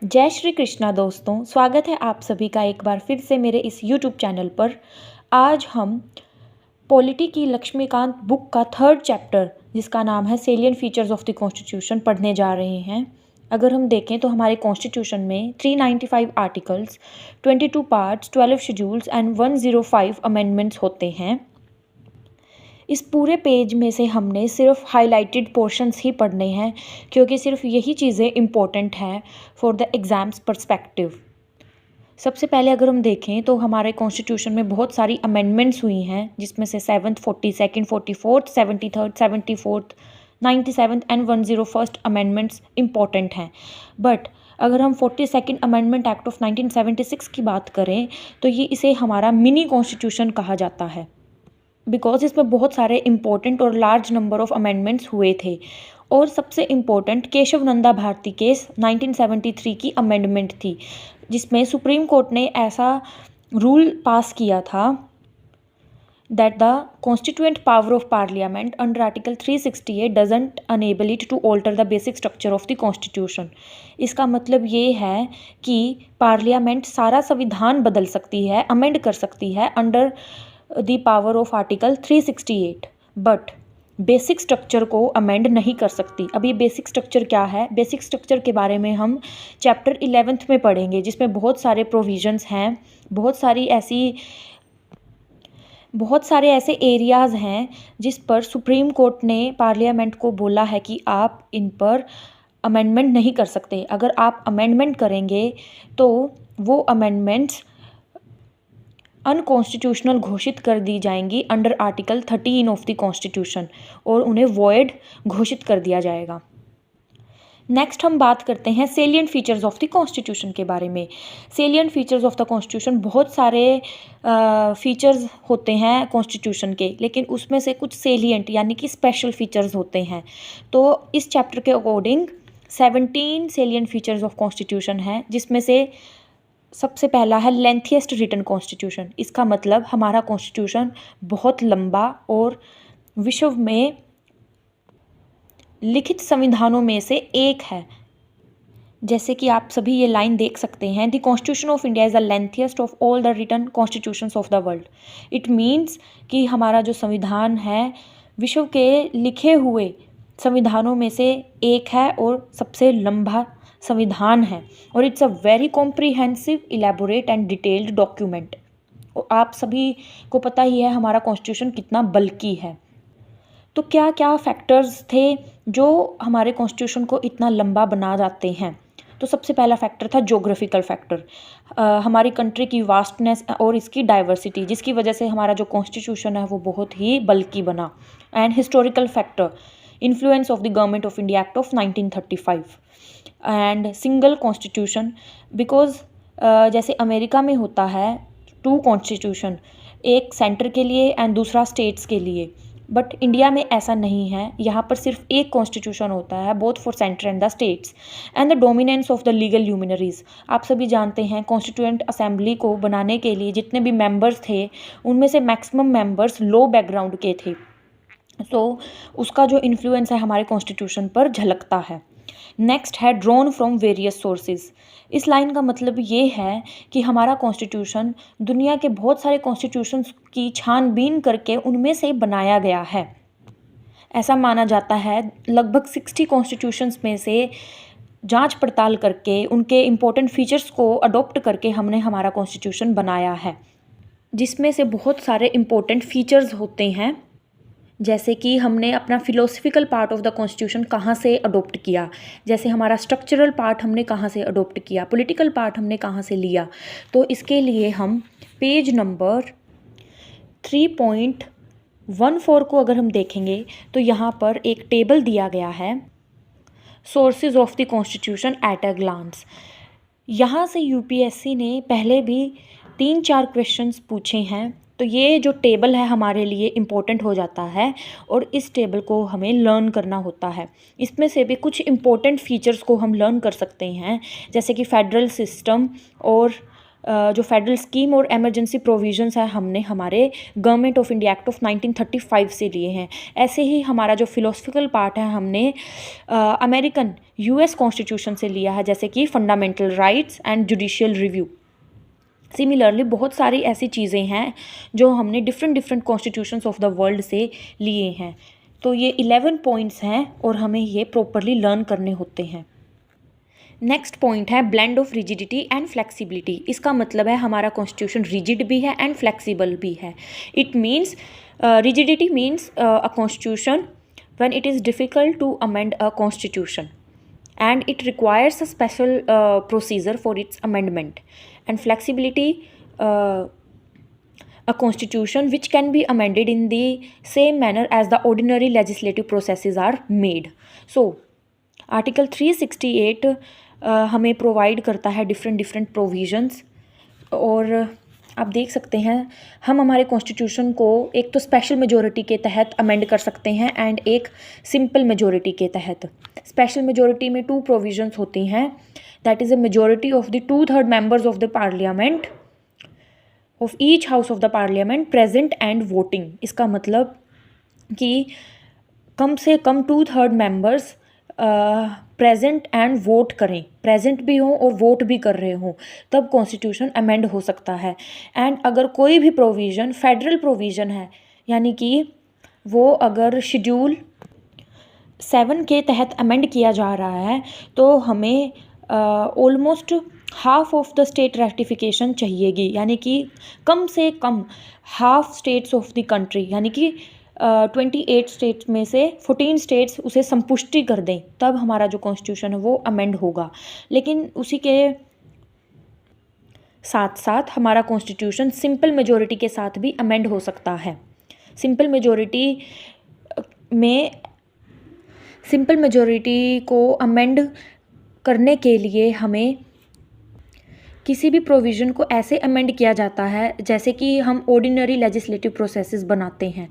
जय श्री कृष्णा दोस्तों, स्वागत है आप सभी का एक बार फिर से मेरे इस यूट्यूब चैनल पर। आज हम पॉलिटी की लक्ष्मीकांत बुक का 3rd चैप्टर जिसका नाम है salient features of the constitution पढ़ने जा रहे हैं। अगर हम देखें तो हमारे कॉन्स्टिट्यूशन में 395 articles, 22 parts, 12 schedules and 105 amendments होते हैं। इस पूरे पेज में से हमने सिर्फ हाइलाइटेड पोर्शंस ही पढ़ने हैं क्योंकि सिर्फ यही चीज़ें इम्पोर्टेंट हैं फॉर द एग्ज़ाम्स पर्सपेक्टिव। सबसे पहले अगर हम देखें तो हमारे कॉन्स्टिट्यूशन में बहुत सारी अमेंडमेंट्स हुई हैं, जिसमें से 7th, 42nd, 44th, 73rd, 74th, 97th and 101st amendments important हैं। बट अगर हम 42nd अमेंडमेंट एक्ट ऑफ 1976 की बात करें तो ये इसे हमारा मिनी कॉन्स्टिट्यूशन कहा जाता है, बिकॉज इसमें बहुत सारे इम्पोर्टेंट और लार्ज नंबर ऑफ अमेंडमेंट्स हुए थे। और सबसे इम्पोर्टेंट केशव नंदा भारती केस 1973 की अमेंडमेंट थी, जिसमें सुप्रीम कोर्ट ने ऐसा रूल पास किया था that the constituent power of parliament under article 368 doesn't enable it to alter the basic structure of the constitution. इसका मतलब ये है कि पार्लियामेंट सारा संविधान बदल सकती है, अमेंड कर सकती है under the power of article 368, but basic structure को अमेंड नहीं कर सकती। अब ये बेसिक स्ट्रक्चर क्या है? बेसिक स्ट्रक्चर के बारे में हम चैप्टर 11th में पढ़ेंगे, जिसमें बहुत सारे प्रोविजंस हैं, बहुत सारे ऐसे एरियाज़ हैं जिस पर सुप्रीम कोर्ट ने पार्लियामेंट को बोला है कि आप इन पर अमेंडमेंट नहीं कर सकते। अगर आप अमेंडमेंट करेंगे तो वो अमेंडमेंट्स अनकॉन्स्टिट्यूशनल घोषित कर दी जाएंगी under article 13 of the constitution और उन्हें वॉइड घोषिट कर दिया जाएगा। नेक्स्ट हम बात करते हैं salient features of the constitution के बारे में। Salient features of the constitution, बहुत सारे फीचर्स होते हैं कॉन्स्टिट्यूशन के, लेकिन उसमें से कुछ सेलियंट यानी कि स्पेशल फीचर्स होते हैं। तो इस चैप्टर के according 17 salient features of constitution हैं, जिसमें से सबसे पहला है लेंथिएस्ट रिटन कॉन्स्टिट्यूशन। इसका मतलब हमारा कॉन्स्टिट्यूशन बहुत लंबा और विश्व में लिखित संविधानों में से एक है। जैसे कि आप सभी ये लाइन देख सकते हैं, the constitution of India is the lengthiest of all the written constitutions of the world. It means कि हमारा जो संविधान है विश्व के लिखे हुए संविधानों में से एक है और सबसे लंबा संविधान है, और it's a very comprehensive, elaborate and detailed document. और आप सभी को पता ही है हमारा कॉन्स्टिट्यूशन कितना बल्कि है। तो क्या क्या फैक्टर्स थे जो हमारे कॉन्स्टिट्यूशन को इतना लंबा बना जाते हैं? तो सबसे पहला फैक्टर था ज्योग्राफिकल फैक्टर, हमारी कंट्री की वास्टनेस और इसकी डाइवर्सिटी, जिसकी वजह से हमारा जो कॉन्स्टिट्यूशन है वो बहुत ही बल्कि बना। And historical factor, influence of the government of India act of 1935 and single constitution, because जैसे अमेरिका में होता है 2 कॉन्स्टिट्यूशन, एक सेंटर के लिए एंड दूसरा स्टेट्स के लिए, बट इंडिया में ऐसा नहीं है। यहाँ पर सिर्फ एक कॉन्स्टिट्यूशन होता है, both for centre and the states. And the dominance of the legal luminaries, आप सभी जानते हैं कॉन्स्टिट्यूएंट असेंबली को बनाने के लिए जितने भी मेंबर्स थे उनमें से मैक्सिमम मेंबर्स लो बैकग्राउंड के थे। तो उसका जो इन्फ्लुएंस है हमारे कॉन्स्टिट्यूशन पर झलकता है। नेक्स्ट है ड्रॉन फ्रॉम वेरियस सोर्सेज। इस लाइन का मतलब ये है कि हमारा कॉन्स्टिट्यूशन दुनिया के बहुत सारे कॉन्स्टिट्यूशंस की छानबीन करके उनमें से बनाया गया है। ऐसा माना जाता है लगभग 60 कॉन्स्टिट्यूशंस में से जांच पड़ताल करके उनके इम्पोर्टेंट फीचर्स को अडॉप्ट करके हमने हमारा कॉन्स्टिट्यूशन बनाया है, जिसमें से बहुत सारे इम्पोर्टेंट फीचर्स होते हैं। जैसे कि हमने अपना philosophical part of the constitution कहाँ से अडोप्ट किया, जैसे हमारा स्ट्रक्चरल पार्ट हमने कहाँ से अडोप्ट किया, पॉलिटिकल पार्ट हमने कहाँ से लिया। तो इसके लिए हम पेज नंबर 3.14 को अगर हम देखेंगे तो यहाँ पर एक टेबल दिया गया है, sources of the constitution at a glance. यहाँ से यूपीएससी ने पहले भी 3-4 क्वेश्चंस पूछे हैं, तो ये जो टेबल है हमारे लिए इम्पोर्टेंट हो जाता है और इस टेबल को हमें लर्न करना होता है। इसमें से भी कुछ इम्पोर्टेंट फीचर्स को हम लर्न कर सकते हैं, जैसे कि फेडरल सिस्टम और जो फेडरल स्कीम और इमरजेंसी प्रोविजंस है हमने हमारे government of India act of 1935 से लिए हैं। ऐसे ही हमारा जो फिलोसफिकल पार्ट है हमने अमेरिकन यूएस कॉन्स्टिट्यूशन से लिया है, जैसे कि fundamental rights and judicial review. Similarly बहुत सारी ऐसी चीज़ें हैं जो हमने different constitutions of the world से लिए हैं। तो ये 11 पॉइंट्स हैं और हमें ये प्रॉपरली लर्न करने होते हैं। नेक्स्ट पॉइंट है blend of rigidity and flexibility. इसका मतलब है हमारा कॉन्स्टिट्यूशन रिजिड भी है एंड फ्लेक्सिबल भी है। It means rigidity means a constitution when it is difficult to amend a constitution and it requires a special procedure for its amendment. And flexibility, a constitution which can be amended in the same manner as the ordinary legislative processes are made. So article 368 हमें provide करता है different provisions, और आप देख सकते हैं हम हमारे कॉन्स्टिट्यूशन को एक तो स्पेशल मेजॉरिटी के तहत अमेंड कर सकते हैं एंड एक सिंपल मेजॉरिटी के तहत। स्पेशल मेजॉरिटी में 2 प्रोविजंस होती हैं, that is a majority of the 2/3 members of the parliament of each house of the parliament present and voting. इसका मतलब कि कम से कम 2/3 मेंबर्स प्रेजेंट एंड वोट करें, प्रेजेंट भी हों और वोट भी कर रहे हों, तब कॉन्स्टिट्यूशन अमेंड हो सकता है। एंड अगर कोई भी प्रोविज़न फेडरल प्रोविज़न है, यानी कि वो अगर शेड्यूल 7 के तहत अमेंड किया जा रहा है, तो हमें almost half of the state ratification चाहिएगी, यानी कि कम से कम half states of the country, यानी कि 28 स्टेट्स में से 14 स्टेट्स उसे संपुष्टि कर दें, तब हमारा जो कॉन्स्टिट्यूशन है वो अमेंड होगा। लेकिन उसी के साथ साथ हमारा कॉन्स्टिट्यूशन सिंपल मेजॉरिटी के साथ भी अमेंड हो सकता है। सिंपल मेजॉरिटी को अमेंड करने के लिए हमें किसी भी प्रोविज़न को ऐसे अमेंड किया जाता है जैसे कि हम ऑर्डिनरी लेजिस्लेटिव प्रोसेसेस बनाते हैं।